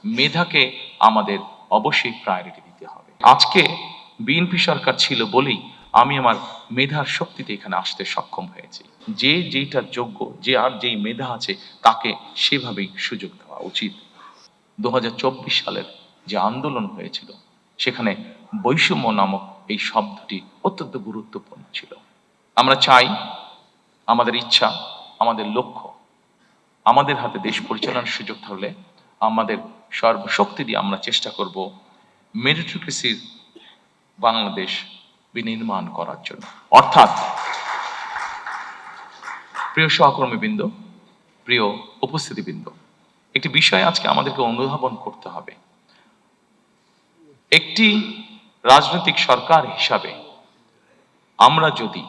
মেধাকে আমাদের অবশ্যই প্রায়োরিটি দিতে হবে। আজকে বিএনপি সরকার ছিল বলেই আমি আমার মেধার শক্তিতে এখানে আসতে সক্ষম হয়েছি। যে যেইটার যোগ্য, যে আর যেই মেধা আছে তাকে সেভাবেই সুযোগ দেওয়া উচিত। 2024 সালের যে আন্দোলন হয়েছিল সেখানে বৈষম্য নামক এই শব্দটি অত্যন্ত গুরুত্বপূর্ণ ছিল। আমরা চাই, আমাদের ইচ্ছা, আমাদের লক্ষ্য, আমাদের হাতে দেশ পরিচালনার সুযোগ থাকলে আমাদের সর্বশক্তি দিয়ে আমরা চেষ্টা করব মেরিটোক্রেসির বাংলাদেশ বিনির্মাণ করার জন্য। অর্থাৎ প্রিয় সহকর্মীবৃন্দ, প্রিয় উপস্থিতিবৃন্দ, একটি বিষয় আজকে আমাদেরকে অনুধাবন করতে হবে। একটি রাজনৈতিক সরকার হিসাবে আমরা যদি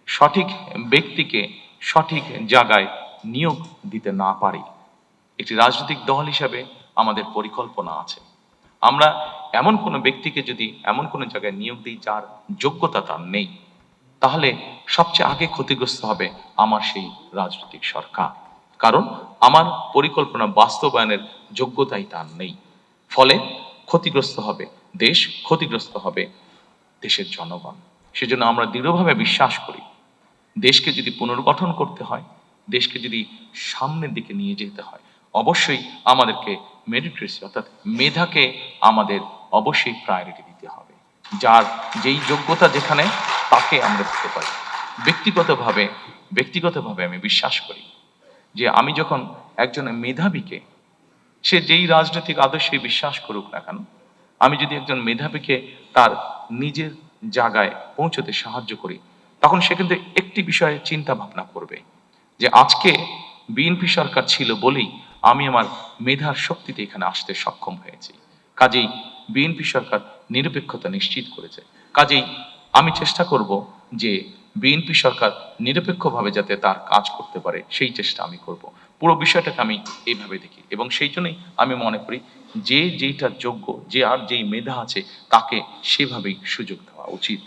সঠিক ব্যক্তিকে সঠিক জায়গায় নিয়োগ দিতে না পারি, একটি রাজনৈতিক দল হিসাবে আমাদের পরিকল্পনা আছে। আমরা এমন কোনো ব্যক্তিকে যদি এমন কোনো জায়গায় নিয়োগ দিই যার যোগ্যতা তার নেই, তাহলে সবচেয়ে আগে ক্ষতিগ্রস্ত হবে আমার সেই রাজনৈতিক সরকার। কারণ আমার পরিকল্পনা বাস্তবায়নের যোগ্যতাই তার নেই। ফলে ক্ষতিগ্রস্ত হবে দেশ, ক্ষতিগ্রস্ত হবে দেশের জনগণ। সেজন্য আমরা দৃঢ়ভাবে বিশ্বাস করি, দেশকে যদি পুনর্গঠন করতে হয়, দেশকে যদি সামনের দিকে নিয়ে যেতে হয়, অবশ্যই আমাদেরকে মেরিটোক্রেসি অর্থাৎ মেধাকে আমাদের অবশ্যই প্রায়োরিটি দিতে হবে। যার যেই যোগ্যতা যেখানে তাকে আমরা দিতে পারি। ব্যক্তিগতভাবে আমি বিশ্বাস করি যে আমি যখন একজন মেধাবীকে, সে যেই রাজনৈতিক আদর্শে বিশ্বাস করুক না কেন, আমি যদি একজন মেধাবীকে তার নিজের জায়গায় পৌঁছতে সাহায্য করি, তখন সে কিন্তু একটি বিষয়ে চিন্তা ভাবনা করবে যে আজকে বিএনপি সরকার ছিল বলেই আমি আমার মেধার শক্তিতে এখানে আসতে সক্ষম হয়েছি। কাজেই বিএনপি সরকার নিরপেক্ষতা নিশ্চিত করেছে। কাজেই আমি চেষ্টা করব যে বিএনপি সরকার নিরপেক্ষভাবে যাতে তার কাজ করতে পারে সেই চেষ্টা আমি করব। পুরো বিষয়টাকে আমি এইভাবে দেখি এবং সেই জন্যই আমি মনে করি যে যেইটার যোগ্য, যে আর যেই মেধা আছে তাকে সেভাবেই সুযোগ দেওয়া উচিত।